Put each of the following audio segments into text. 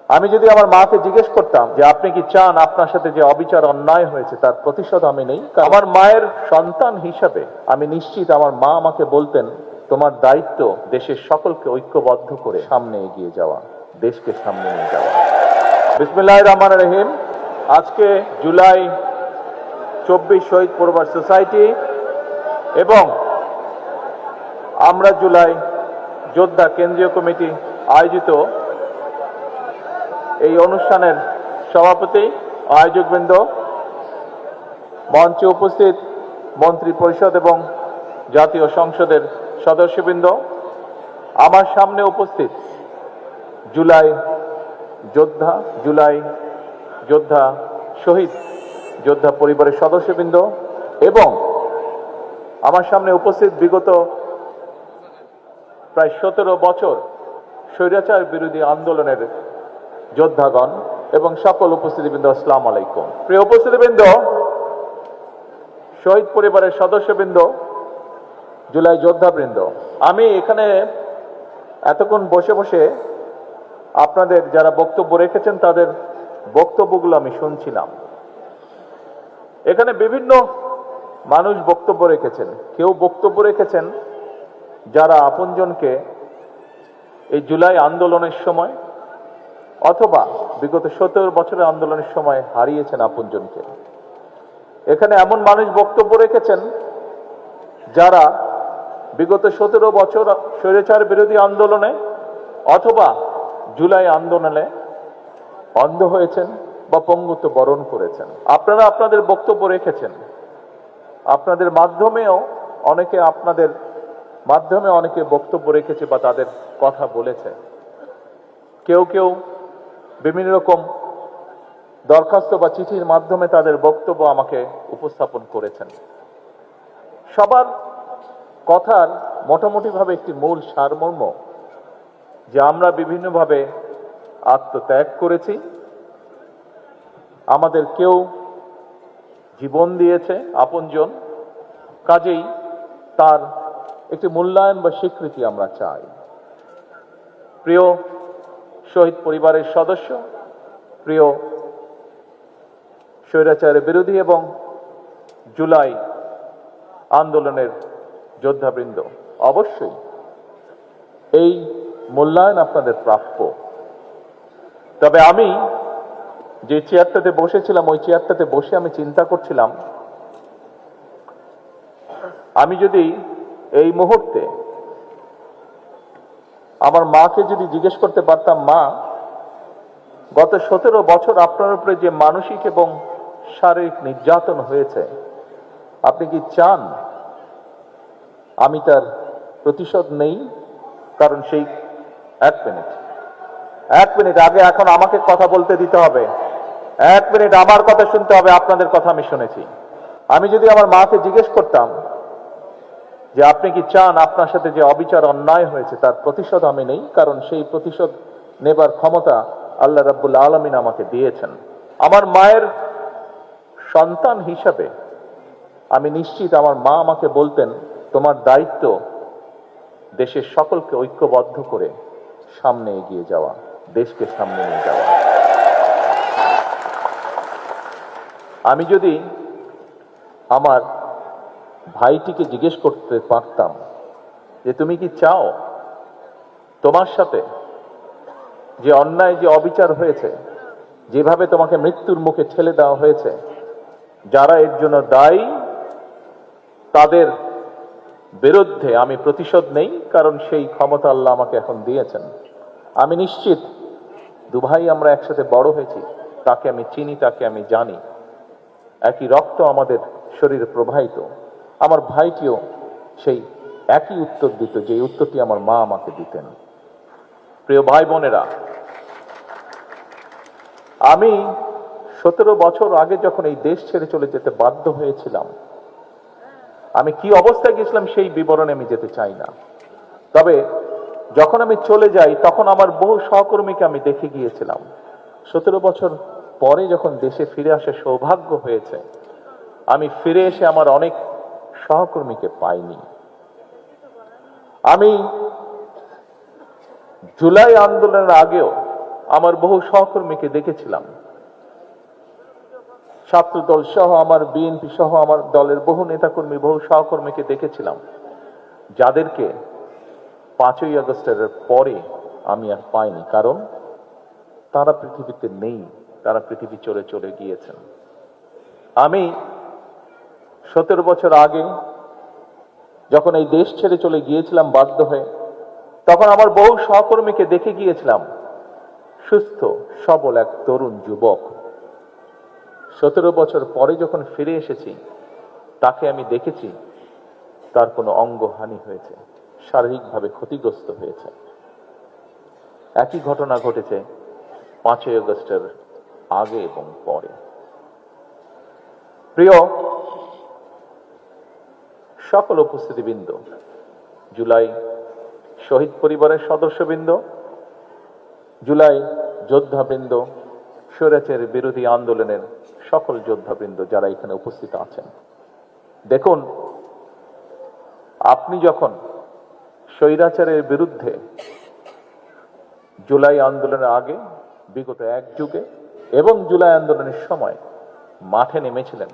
আমি যদি আমার মাকে জিজ্ঞেস করতাম যে আপনি কি চান আপনার সাথে যে অবিচার অন্যায় হয়েছে তার প্রতিশোধ আমি নেই, আমার মায়ের সন্তান হিসাবে আমি নিশ্চিত আমার মা আমাকে বলতেন তোমার দায়িত্ব দেশের সকলকে ঐক্যবদ্ধ করে সামনে এগিয়ে যাওয়া, দেশকে সামনে নিয়ে যাওয়া। বিসমিল্লাহির রহমানির রহিম। আজকে জুলাই 24 শহীদ পরিবার সোসাইটি এবং আমরা জুলাই যোদ্ধা কেন্দ্রীয় কমিটি আয়োজিত এই অনুষ্ঠানের সভাপতি, আয়োজকবৃন্দ, মঞ্চে উপস্থিত মন্ত্রী পরিষদ এবং জাতীয় সংসদের সদস্যবৃন্দ, আমার সামনে উপস্থিত জুলাই যোদ্ধা শহীদ যোদ্ধা পরিবারের সদস্যবৃন্দ এবং আমার সামনে উপস্থিত বিগত প্রায় 17 বছর স্বৈরাচার বিরোধী আন্দোলনের যোদ্ধাগণ এবং সকল উপস্থিতিবৃন্দ, আসসালামু আলাইকুম। প্রিয় উপস্থিতিবৃন্দ, শহীদ পরিবারের সদস্যবৃন্দ, জুলাই যোদ্ধাবৃন্দ, আমি এখানে এতক্ষণ বসে বসে আপনাদের যারা বক্তব্য রেখেছেন তাদের বক্তব্যগুলো আমি শুনছিলাম। এখানে বিভিন্ন মানুষ বক্তব্য রেখেছেন। কেউ বক্তব্য রেখেছেন যারা আপনজনকে এই জুলাই আন্দোলনের সময় অথবা বিগত 17 বছরের আন্দোলনের সময় হারিয়েছেন আপনজনকে। এখানে এমন মানুষ বক্তব্য রেখেছেন যারা বিগত 17 বছর স্বৈরাচার বিরোধী আন্দোলনে অথবা জুলাই আন্দোলনে অন্ধ হয়েছেন বা পঙ্গুত্ব বরণ করেছেন। আপনারা আপনাদের বক্তব্য রেখেছেন। আপনাদের মাধ্যমেও অনেকে বক্তব্য রেখেছে বা তাদের কথা বলেছে। কেউ কেউ বিভিন্ন রকম দরখাস্ত বা চিঠির মাধ্যমে তাদের বক্তব্য আমাকে উপস্থাপন করেছেন। সবার কথার মোটামুটিভাবে একটি মূল সারমর্ম যে আমরা বিভিন্নভাবে আত্মত্যাগ করেছি, আমাদের কেউ জীবন দিয়েছে আপনজন, কাজেই তার একটি মূল্যায়ন বা স্বীকৃতি আমরা চাই। প্রিয় শহীদ পরিবারের সদস্য, প্রিয় স্বৈরাচারের বিরোধী এবং জুলাই আন্দোলনের যোদ্ধাবৃন্দ, অবশ্যই এই মূল্যায়ন আপনাদের প্রাপ্য। তবে আমি যে চেয়ারটাতে বসেছিলাম ওই চেয়ারটাতে বসে আমি চিন্তা করছিলাম, আমি যদি এই মুহূর্তে আমার মাকে যদি জিজ্ঞেস করতে পারতাম, মা, গত 17 বছর আপনার উপরে যে মানসিক এবং শারীরিক নির্যাতন হয়েছে, আপনি কি চান আমি তার প্রতিশোধ নেই? কারণ সেই এক মিনিট আগে এখন আমাকে কথা বলতে দিতে হবে। 1 মিনিট আমার কথা শুনতে হবে, আপনাদের কথা আমি শুনেছি। আমি যদি আমার মাকে জিজ্ঞেস করতাম যে আপনি কি চান আপনার সাথে যে অবিচার অন্যায় হয়েছে তার প্রতিশোধ আমি নেই, কারণ সেই প্রতিশোধ নেবার ক্ষমতা আল্লাহ রাব্বুল আলামিন আমাকে দিয়েছেন। আমার মায়ের সন্তান হিসাবে আমি নিশ্চিত আমার মা আমাকে বলতেন তোমার দায়িত্ব দেশের সকলকে ঐক্যবদ্ধ করে সামনে এগিয়ে যাওয়া, দেশকে সামনে নিয়ে যাওয়া। আমি যদি আমার ভাইটিকে জিজ্ঞেস করতে পারতাম যে তুমি কি চাও তোমার সাথে যে অন্যায় যে অবিচার হয়েছে, যেভাবে তোমাকে মৃত্যুর মুখে ঠেলে দেওয়া হয়েছে, যারা এর জন্য দায়ী তাদের বিরুদ্ধে আমি প্রতিশোধ নেই, কারণ সেই ক্ষমতা আল্লাহ আমাকে এখন দিয়েছেন। আমি নিশ্চিত দুভাই আমরা একসাথে বড় হয়েছি, তাকে আমি চিনি, তাকে আমি জানি, একই রক্ত আমাদের শরীরে প্রবাহিত। আমার ভাইটিও সেই একই উত্তর দিত যে উত্তরটি আমার মা আমাকে দিতেন। প্রিয় ভাই বোনেরা, আমি 17 বছর আগে যখন এই দেশ ছেড়ে চলে যেতে বাধ্য হয়েছিলাম, আমি কি অবস্থায় গেছিলাম সেই বিবরণে আমি যেতে চাই না। তবে যখন আমি চলে যাই তখন আমার বহু সহকর্মীকে আমি দেখে গিয়েছিলাম। 17 বছর পরে যখন দেশে ফিরে আসার সৌভাগ্য হয়েছে, আমি ফিরে এসে আমার অনেক সহকর্মীকে পাইনি। আমি জুলাই আন্দোলনের আগেও আমার বহু সহকর্মীকে দেখেছিলাম, ছাত্রদল সহ, আমার বিএনপি সহ আমার দলের বহু নেতাকর্মী, বহু সহকর্মীকে দেখেছিলাম, যাদেরকে 5ই আগস্টের পরে আমি আর পাইনি, কারণ তারা পৃথিবীতে নেই, তারা পৃথিবী চলে চলে গিয়েছেন। আমি 17 বছর আগে যখন এই দেশ ছেড়ে চলে গিয়েছিলাম বাধ্য হয়ে, তখন আমার বহু সহকর্মীকে দেখে গিয়েছিলাম, সুস্থ সবল এক তরুণ যুবক। 17 বছর পরে যখন ফিরে এসেছি, তাকে আমি দেখেছি তার কোনো অঙ্গহানি হয়েছে, শারীরিকভাবে ক্ষতিগ্রস্ত হয়েছে। একই ঘটনা ঘটেছে 5ই আগস্টের আগে এবং পরে। প্রিয় সকল উপস্থিতিবৃন্দ, জুলাই শহীদ পরিবারের সদস্যবৃন্দ, জুলাই যোদ্ধাবৃন্দ, স্বৈরাচার বিরোধী আন্দোলনের সকল যোদ্ধাবৃন্দ যারা এখানে উপস্থিত আছেন, দেখুন, আপনি যখন স্বৈরাচারের বিরুদ্ধে জুলাই আন্দোলনের আগে, বিগত এক যুগে এবং জুলাই আন্দোলনের সময় মাঠে নেমেছিলেন,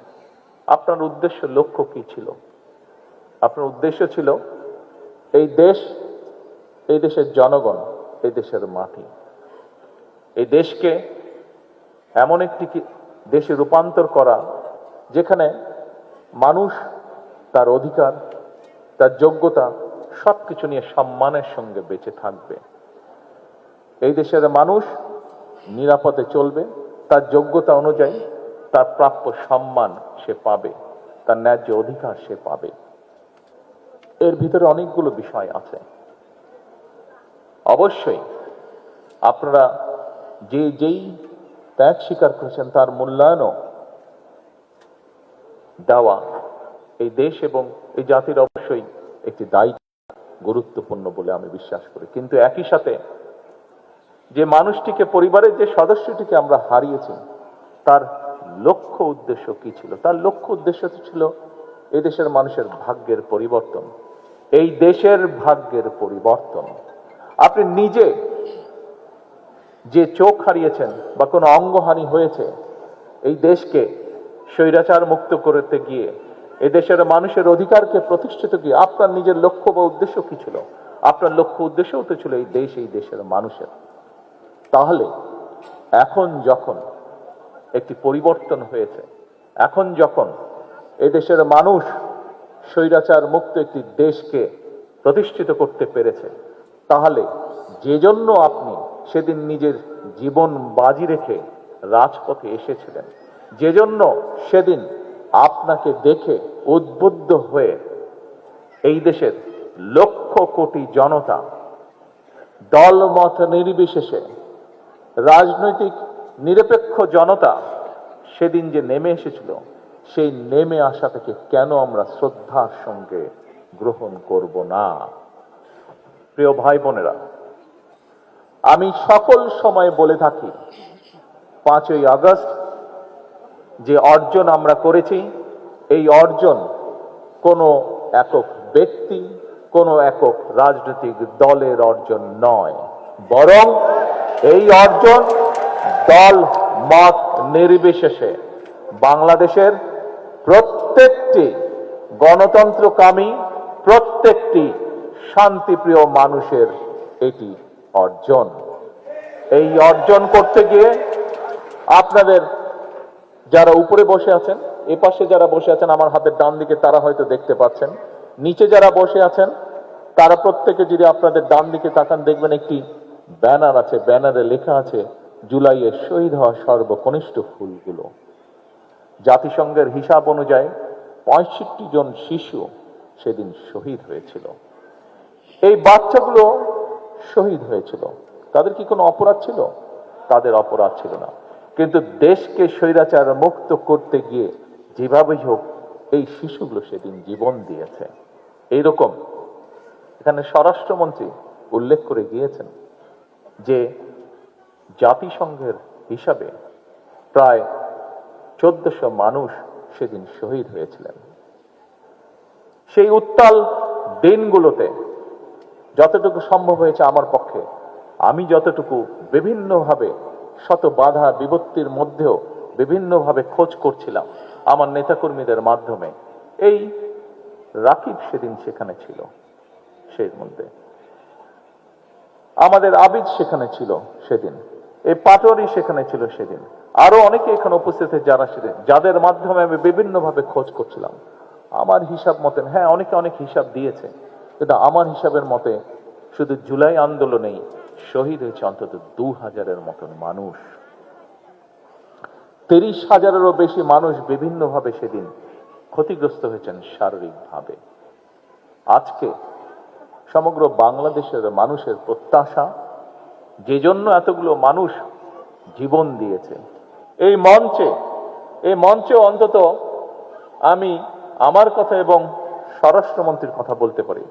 আপনার উদ্দেশ্য, লক্ষ্য কি ছিল? আপনার উদ্দেশ্য ছিল এই দেশ, এই দেশের জনগণ, এই দেশের মাটি, এই দেশকে এমন একটি দেশে রূপান্তর করা যেখানে মানুষ তার অধিকার, তার যোগ্যতা সবকিছু নিয়ে সম্মানের সঙ্গে বেঁচে থাকবে। এই দেশের মানুষ নিরাপদে চলবে, তার যোগ্যতা অনুযায়ী তার প্রাপ্য সম্মান সে পাবে, তার ন্যায্য অধিকার সে পাবে। এর ভিতরে অনেকগুলো বিষয় আছে। অবশ্যই আপনারা যেই ত্যাগ স্বীকার করেছেন তার মূল্যায়নও দেওয়া এই দেশ এবং এই জাতির অবশ্যই একটি দায়িত্ব, গুরুত্বপূর্ণ বলে আমি বিশ্বাস করি। কিন্তু একই সাথে যে মানুষটিকে, পরিবারের যে সদস্যটিকে আমরা হারিয়েছি, তার লক্ষ্য উদ্দেশ্য কি ছিল? তার লক্ষ্য উদ্দেশ্য ছিল এই দেশের মানুষের ভাগ্যের পরিবর্তন, এই দেশের ভাগ্যের পরিবর্তন। আপনি নিজে যে চোখ হারিয়েছেন বা কোনো অঙ্গহানি হয়েছে, এই দেশকে স্বৈরাচার মুক্ত করতে গিয়ে, এই দেশের মানুষের অধিকারকে প্রতিষ্ঠিত গিয়ে আপনার নিজের লক্ষ্য বা উদ্দেশ্য কি ছিল? আপনার লক্ষ্য উদ্দেশ্যও তো ছিল এই দেশ, এই দেশের মানুষের। তাহলে এখন যখন একটি পরিবর্তন হয়েছে, এখন যখন এই দেশের মানুষ স্বৈরাচার মুক্ত একটি দেশকে প্রতিষ্ঠিত করতে পেরেছে, তাহলে যে জন্য আপনি সেদিন নিজের জীবন বাজি রেখে রাজপথে এসেছিলেন, যে জন্য সেদিন আপনাকে দেখে উদ্বুদ্ধ হয়ে এই দেশের লক্ষ কোটি জনতা দলমত নির্বিশেষে, রাজনৈতিক নিরপেক্ষ জনতা সেদিন যে নেমে এসেছিল, সেই নেমে আসাটাকে কেন আমরা শ্রদ্ধার সঙ্গে গ্রহণ করব না? প্রিয় ভাই বোনেরা, আমি সকল সময় বলে থাকি, 5ই আগস্ট যে অর্জন আমরা করেছি, এই অর্জন কোনো একক ব্যক্তি, কোনো একক রাজনৈতিক দলের অর্জন নয়, বরং এই অর্জন দল মত নির্বিশেষে বাংলাদেশের প্রত্যেকটি গণতন্ত্রকামী, প্রত্যেকটি শান্তিপ্রিয় মানুষের এটি অর্জন। এই অর্জন করতে গিয়ে আপনাদের যারা উপরে বসে আছেন, এ পাশে যারা বসে আছেন আমার হাতের ডান দিকে, তারা হয়তো দেখতে পাচ্ছেন, নিচে যারা বসে আছেন তারা প্রত্যেকে যদি আপনাদের ডান দিকে তাকান, দেখবেন একটি ব্যানার আছে, ব্যানারে লেখা আছে জুলাইয়ে শহীদ হওয়া সর্বকনিষ্ঠ ফুলগুলো। জাতিসংঘের হিসাব অনুযায়ী 65 জন শিশু সেদিন শহীদ হয়েছিল। এই বাচ্চাগুলো শহীদ হয়েছিল, তাদের কি কোনো অপরাধ ছিল? তাদের অপরাধ ছিল না, কিন্তু দেশকে স্বৈরাচার মুক্ত করতে গিয়ে যেভাবেই হোক এই শিশুগুলো সেদিন জীবন দিয়েছে। এইরকম এখানে স্বরাষ্ট্রমন্ত্রী উল্লেখ করে গিয়েছেন যে জাতিসংঘের হিসাবে প্রায় 1400 মানুষ সেদিন শহীদ হয়েছিলেন। সেই উত্তাল দিনগুলোতে যতটুকু সম্ভব হয়েছে আমার পক্ষে আমি যতটুকু বিভিন্নভাবে শত বাধা বিপত্তির মধ্যেও বিভিন্নভাবে খোঁজ করছিলাম আমার নেতাকর্মীদের মাধ্যমে, এই রাকিব সেদিন সেখানে ছিল, সেই মধ্যে আমাদের আবিদ সেখানে ছিল সেদিন, এই পাটোয়ারি সেখানে ছিল সেদিন, আরো অনেকে এখানে উপস্থিত যারা সেদিন, যাদের মাধ্যমে আমি বিভিন্নভাবে খোঁজ করছিলাম। আমার হিসাব মতেন, হ্যাঁ অনেকে অনেক হিসাব দিয়েছে, কিন্তু আমার হিসাবের মতে শুধু জুলাই আন্দোলনেই শহীদ হয়েছে অন্তত 2000-এর মতন মানুষ, 30,000-এরও বেশি মানুষ বিভিন্নভাবে সেদিন ক্ষতিগ্রস্ত হয়েছেন শারীরিকভাবে। আজকে সমগ্র বাংলাদেশের মানুষের প্রত্যাশা, যে জন্য এতগুলো মানুষ জীবন দিয়েছে, এই মঞ্চে অন্তত আমি আমার কথা এবং স্বরাষ্ট্রমন্ত্রীর কথা বলতে পারি।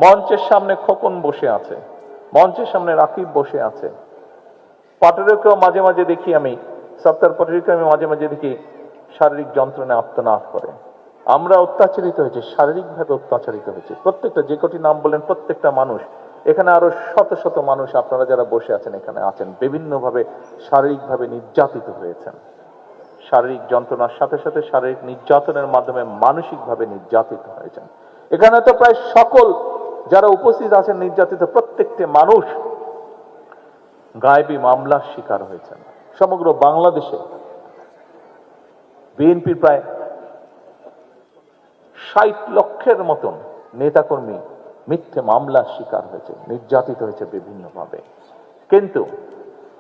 মঞ্চের সামনে খোকন বসে আছে, মঞ্চের সামনে রাকিব বসে আছে, পাটোয়ারিকেও মাঝে মাঝে দেখি আমি, সত্তার পাটোয়ারিকে আমি মাঝে মাঝে দেখি শারীরিক যন্ত্রণায় আর্তনাদ করে। আমরা অত্যাচারিত হয়েছে, শারীরিকভাবে অত্যাচারিত হয়েছে, প্রত্যেকটা, যে কটি নাম বলেন প্রত্যেকটা মানুষ, এখানে আরো শত শত মানুষ আপনারা যারা বসে আছেন এখানে আছেন, বিভিন্নভাবে শারীরিকভাবে নির্যাতিত হয়েছেন। শারীরিক যন্ত্রণার সাথে সাথে শারীরিক নির্যাতনের মাধ্যমে মানসিকভাবে নির্যাতিত হয়েছেন। এখানে তো প্রায় সকল যারা উপস্থিত আছেন নির্যাতিত প্রত্যেকটি মানুষ গায়েবী মামলার শিকার হয়েছেন। সমগ্র বাংলাদেশে বিএনপির প্রায় 60 লক্ষের মতন নেতাকর্মী মিথ্যে মামলার শিকার হয়েছে, নির্যাতিত হয়েছে বিভিন্নভাবে। কিন্তু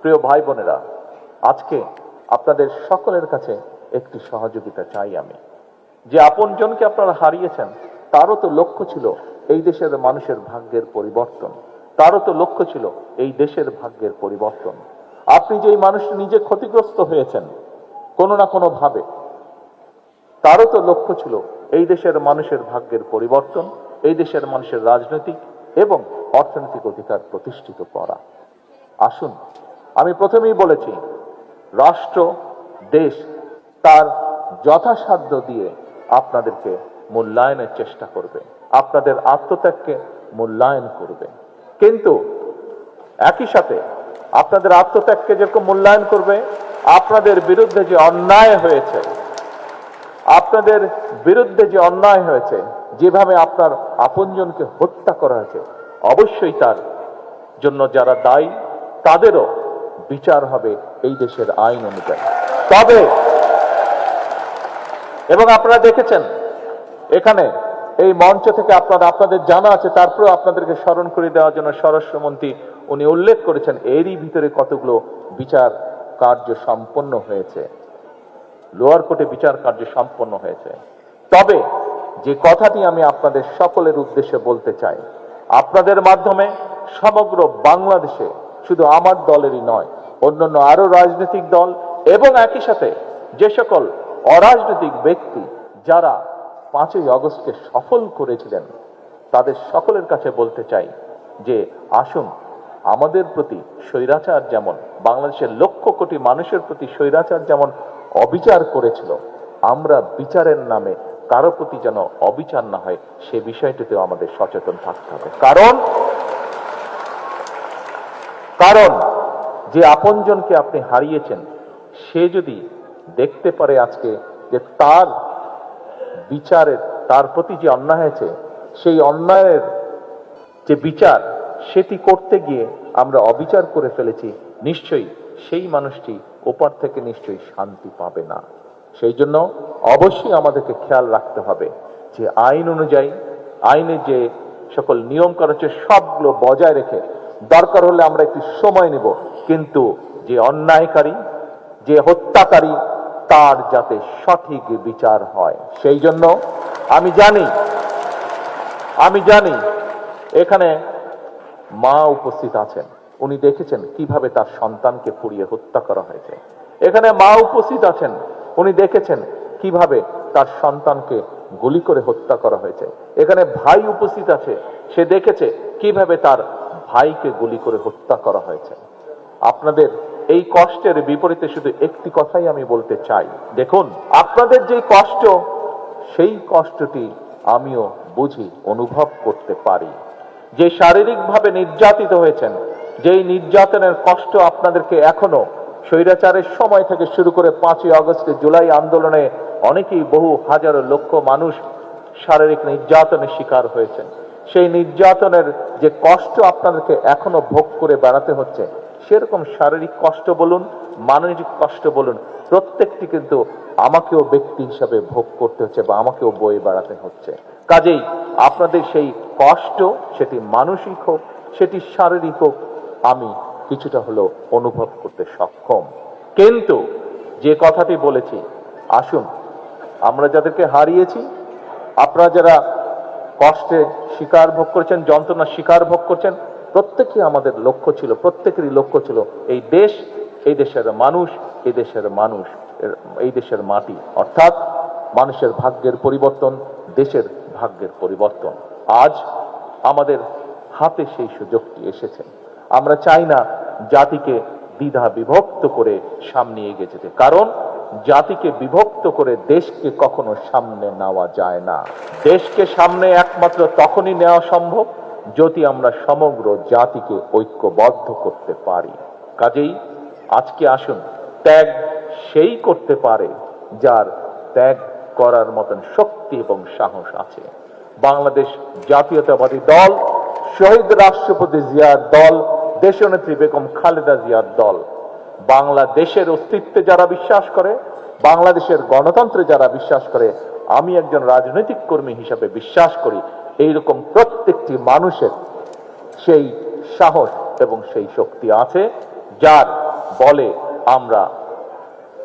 প্রিয় ভাই বোনেরা, আজকে আপনাদের সকলের কাছে একটি সহযোগিতা চাই আমি, যে আপনজনকে আপনারা হারিয়েছেন, তারও তো লক্ষ্য ছিল এই দেশের মানুষের ভাগ্যের পরিবর্তন, তারও তো লক্ষ্য ছিল এই দেশের ভাগ্যের পরিবর্তন। আপনি যে এই মানুষ নিজে ক্ষতিগ্রস্ত হয়েছেন কোনো না কোনো ভাবে, তারও তো লক্ষ্য ছিল এই দেশের মানুষের ভাগ্যের পরিবর্তন, এই দেশের মানুষের রাজনৈতিক এবং অর্থনৈতিক অধিকার প্রতিষ্ঠিত করা। আসুন, আমি প্রথমেই বলেছি, রাষ্ট্র দেশ তার যথাসাধ্য দিয়ে আপনাদেরকে মূল্যায়নের চেষ্টা করবে, আপনাদের আত্মত্যাগকে মূল্যায়ন করবে, কিন্তু একই সাথে আপনাদের আত্মত্যাগকে যেরকম মূল্যায়ন করবে, আপনাদের বিরুদ্ধে যে অন্যায় হয়েছে, আপনাদের বিরুদ্ধে যে অন্যায় হয়েছে, যেভাবে আপনার আপনজনকে হত্যা করা হয়েছে, অবশ্যই তার জন্য যারা দায়ী তাদেরও বিচার হবে এই দেশের আইন অনুযায়ী। তবে এবং আপনারা দেখেছেন এখানে এই মঞ্চ থেকে আপনাদের জানা আছে, তারপরেও আপনাদেরকে স্মরণ করে দেওয়ার জন্য স্বরাষ্ট্রমন্ত্রী উনি উল্লেখ করেছেন এরই ভিতরে কতগুলো বিচার কার্য সম্পন্ন হয়েছে, লোয়ার কোর্টে বিচার কার্য সম্পন্ন হয়েছে। তবে যে কথাটি আমি আপনাদের সকলের উদ্দেশ্যে বলতে চাই, আপনাদের মাধ্যমে সমগ্র বাংলাদেশে শুধু আমার দলেরই নয়, অন্যান্য আরো রাজনৈতিক দল এবং একই সাথে যে সকল অরাজনৈতিক ব্যক্তি যারা 5ই আগস্টকে সফল করেছিলেন, তাদের সকলের কাছে বলতে চাই যে আসুন, আমাদের প্রতি স্বৈরাচার যেমন, বাংলাদেশের লক্ষ কোটি মানুষের প্রতি স্বৈরাচার যেমন অবিচার করেছিল, আমরা বিচারের নামে কারো প্রতি যেন অবিচার না হয় সে বিষয়টিতেও আমাদের সচেতন থাকতে হবে। কারণ যে আপনজনকে আপনি হারিয়েছেন, সে যদি দেখতে পারে আজকে যে তার বিচারের, তার প্রতি যে অন্যায় হয়েছে, সেই অন্যায়ের যে বিচার সেটি করতে গিয়ে আমরা অবিচার করে ফেলেছি, নিশ্চয়ই সেই মানুষটি ওপার থেকে নিশ্চয়ই শান্তি পাবে না। সেই জন্য অবশ্যই আমাদেরকে খেয়াল রাখতে হবে যে আইন অনুযায়ী, আইনের যে সকল নিয়ম করা হচ্ছে সবগুলো বজায় রেখে, দরকার হলে আমরা একটু সময় নেব, কিন্তু যে অন্যায়কারী, যে হত্যাকারী, তার যাতে সঠিক বিচার হয়। সেই জন্য আমি জানি এখানে মা উপস্থিত আছেন, উনি দেখেছেন কিভাবে তার সন্তানকে পুড়িয়ে হত্যা করা হয়েছে। এখানে মা উপস্থিত আছেন, উনি দেখেছেন কিভাবে তার সন্তানকে গুলি করে হত্যা করা হয়েছে। এখানে ভাই উপস্থিত আছে, সে দেখেছে কিভাবে তার ভাইকে গুলি করে হত্যা করা হয়েছে। আপনাদের এই কষ্টের বিপরীতে শুধু একটি কথাই আমি বলতে চাই, দেখুন, আপনাদের যে কষ্ট, সেই কষ্টটি আমিও বুঝি, অনুভব করতে পারি। যে শারীরিকভাবে নির্যাতিত হয়েছেন, যেই নির্যাতনের কষ্ট আপনাদেরকে এখনো স্বৈরাচারের সময় থেকে শুরু করে 5ই আগস্টে জুলাই আন্দোলনে অনেকেই বহু হাজারো লক্ষ মানুষ শারীরিক নির্যাতনের শিকার হয়েছেন, সেই নির্যাতনের যে কষ্ট আপনাদেরকে এখনো ভোগ করে বেড়াতে হচ্ছে, সেরকম শারীরিক কষ্ট বলুন, মানসিক কষ্ট বলুন, প্রত্যেকটি কিন্তু আমাকেও ব্যক্তি হিসাবে ভোগ করতে হচ্ছে বা আমাকেও বয়ে বেড়াতে হচ্ছে। কাজেই আপনাদের সেই কষ্ট, সেটি মানসিক হোক, সেটি শারীরিক হোক, আমি কিছুটা হলেও অনুভব করতে সক্ষম। কিন্তু যে কথাটি বলেছি, আসুন আমরা যাদেরকে হারিয়েছি, আপনারা যারা কষ্টে শিকার ভোগ করেছেন, যন্ত্রণা শিকার ভোগ করছেন, প্রত্যেকই আমাদের লক্ষ্য ছিল, প্রত্যেকেরই লক্ষ্য ছিল এই দেশ, এই দেশের মানুষ, এই দেশের মানুষ, এই দেশের মাটি, অর্থাৎ মানুষের ভাগ্যের পরিবর্তন, দেশের ভাগ্যের পরিবর্তন। আজ আমাদের হাতে সেই সুযোগটি এসেছে। আমরা চাই না জাতিকে দ্বিধা বিভক্ত করে সামনে এগিয়ে যেতে, কারণ জাতিকে বিভক্ত করে দেশকে কখনো সামনে নেওয়া যায় না। দেশকে সামনে একমাত্র তখনই নেওয়া সম্ভব যদি আমরা সমগ্র জাতিকে ঐক্যবদ্ধ করতে পারি। কাজেই আজকে আসুন, ত্যাগ সেই করতে পারে যার ত্যাগ করার মতন শক্তি এবং সাহস আছে। বাংলাদেশ জাতীয়তাবাদী দল, শহীদ রাষ্ট্রপতি জিয়ার দল, দেশনেত্রী বেগম খালেদা জিয়ার দল বাংলাদেশের অস্তিত্বে যারা বিশ্বাস করে, বাংলাদেশের গণতন্ত্রে যারা বিশ্বাস করে, আমি একজন রাজনৈতিক কর্মী হিসাবে বিশ্বাস করি এইরকম প্রত্যেকটি মানুষের সেই সাহস এবং সেই শক্তি আছে, যার বলে আমরা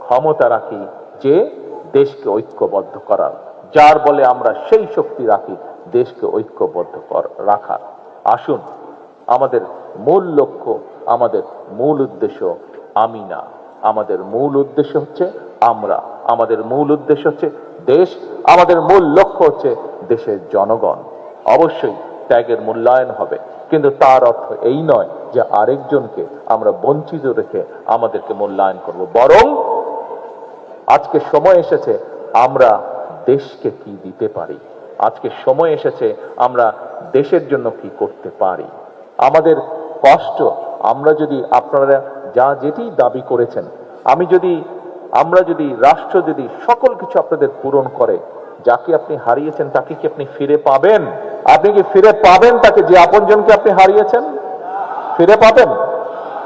ক্ষমতা রাখি যে দেশকে ঐক্যবদ্ধ করার, যার বলে আমরা সেই শক্তি রাখি দেশকে ঐক্যবদ্ধ রাখার। আসুন, আমাদের মূল লক্ষ্য, আমাদের মূল উদ্দেশ্য আমি না, আমাদের মূল উদ্দেশ্য হচ্ছে আমরা, আমাদের মূল উদ্দেশ্য হচ্ছে দেশ, আমাদের মূল লক্ষ্য হচ্ছে দেশের জনগণ। অবশ্যই ত্যাগের মূল্যায়ন হবে, কিন্তু তার অর্থ এই নয় যে আরেকজনকে আমরা বঞ্চিত রেখে আমাদেরকে মূল্যায়ন করব, বরং আজকে সময় এসেছে আমরা দেশকে কি দিতে পারি, আজকে সময় এসেছে আমরা দেশের জন্য কি করতে পারি। আমাদের কষ্ট, আমরা যদি, আপনারা যা যেটি দাবি করেছেন, আমরা যদি রাষ্ট্র যদি সকল কিছু আপনাদের পূরণ করে, যাকে আপনি হারিয়েছেন তাকে কি আপনি ফিরে পাবেন? আপনি কি ফিরে পাবেন তাকে, যে আপনজনকে আপনি হারিয়েছেন? ফিরে পাবেন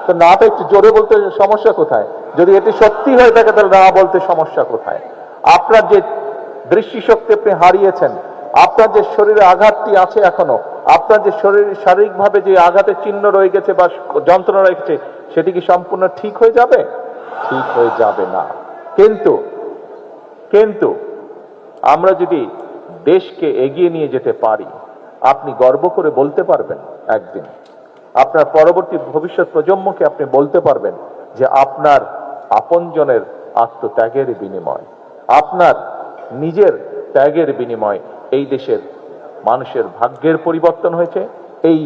তো না? তো একটু জোরে বলতে সমস্যা কোথায়? যদি এটি সত্যি হয়ে থাকে তাহলে না বলতে সমস্যা কোথায়? আপনার যে দৃষ্টিশক্তি আপনি হারিয়েছেন, আপনার যে শরীরে আঘাতটি আছে এখনো, আপনার যে শরীর শারীরিকভাবে যে আঘাতের চিহ্ন রয়ে গেছে বা যন্ত্রণা রয়েছে, সেটি কি সম্পূর্ণ ঠিক হয়ে যাবে? ঠিক হয়ে যাবে না। কিন্তু আমরা যদি দেশকে এগিয়ে নিয়ে যেতে পারি, আপনি গর্ব করে বলতে পারবেন একদিন, আপনার পরবর্তী ভবিষ্যৎ প্রজন্মকে আপনি বলতে পারবেন যে আপনার আপনজনের আত্মত্যাগের বিনিময়, আপনার নিজের ত্যাগের বিনিময় এই দেশের মানুষের ভাগ্যের পরিবর্তন হয়েছে, এই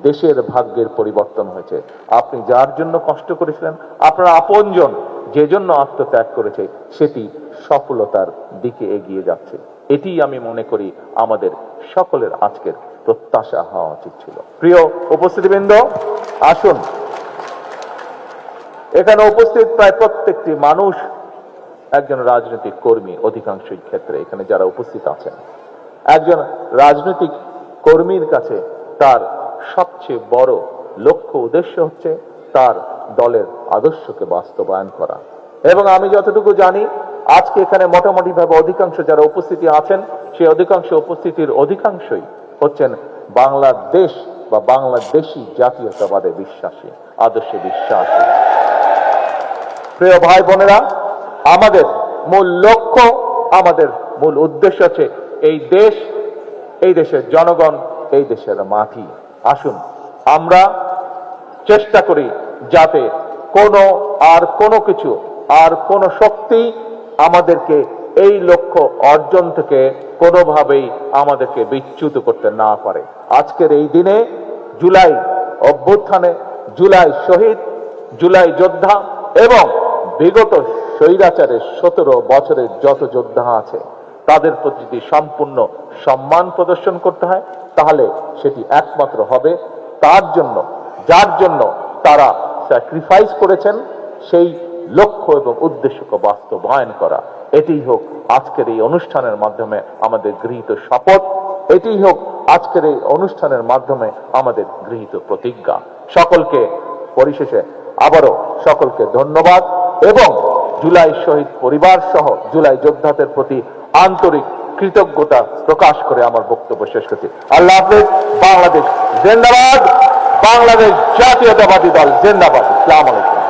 দেশের ভাগ্যের পরিবর্তন হয়েছে। আপনি যার জন্য কষ্ট করেছিলেন, আপনার আপনজন যে জন্য আত্মত্যাগ করেছে, সেটি সফলতার দিকে এগিয়ে যাচ্ছে। এটি আমি মনে করি আমাদের সকলের আজকের প্রত্যাশা হওয়া উচিত ছিল। প্রিয় উপস্থিতিবৃন্দ, আসুন, এখানে উপস্থিত প্রায় প্রত্যেকটি মানুষ একজন রাজনৈতিক কর্মী। অধিকাংশ ক্ষেত্রে এখানে যারা উপস্থিত আছেন, একজন রাজনৈতিক কর্মীর কাছে তার সবচেয়ে বড় লক্ষ্য উদ্দেশ্য হচ্ছে তার দলের আদর্শকে বাস্তবায়ন করা। এবং আমি যতটুকু জানি, আজকে এখানে মোটামুটি ভাবে অধিকাংশ যারা উপস্থিতি আছেন, সেই অধিকাংশ উপস্থিতির অধিকাংশই হচ্ছেন বাংলাদেশ বা বাংলাদেশী জাতীয়তাবাদে বিশ্বাসী, আদর্শে বিশ্বাসী। প্রিয় ভাই বোনেরা, আমাদের মূল লক্ষ্য, আমাদের মূল উদ্দেশ্য হচ্ছে এই দেশ, এই দেশের জনগণ, এই দেশের মাটি। আসুন আমরা চেষ্টা করি যাতে কোনো কিছু আর কোনো শক্তি আমাদেরকে এই লক্ষ্য অর্জন থেকে কোনোভাবেই আমাদেরকে বিচ্যুত করতে না পারে। আজকের এই দিনে জুলাই অভ্যুত্থানে, জুলাই শহীদ, জুলাই যোদ্ধা এবং বিগত স্বৈরাচারের 17 বছরের যত যোদ্ধা আছে, তাদের প্রতি যদি সম্পূর্ণ সম্মান প্রদর্শন করতে হয়, তাহলে সেটি একমাত্র হবে তার জন্য, যার জন্য তারা স্যাক্রিফাইস করেছেন, সেই লক্ষ্য এবং উদ্দেশ্যকে বাস্তবায়ন করা। এটাই হোক আজকের এই অনুষ্ঠানের মাধ্যমে আমাদের গৃহীত শপথ, এটাই হোক আজকের এই অনুষ্ঠানের মাধ্যমে আমাদের গৃহীত প্রতিজ্ঞা। সকলকে পরিশেষে আবারও সকলকে ধন্যবাদ এবং জুলাই শহীদ পরিবার সহ জুলাই যোদ্ধাদের প্রতি আন্তরিক কৃতজ্ঞতা প্রকাশ করে আমার বক্তব্য শেষ করছি। আল্লাহ হাফেজ। বাংলাদেশ জিন্দাবাদ। বাংলাদেশ জাতীয়তাবাদী দল জিন্দাবাদ। আসসালামু আলাইকুম।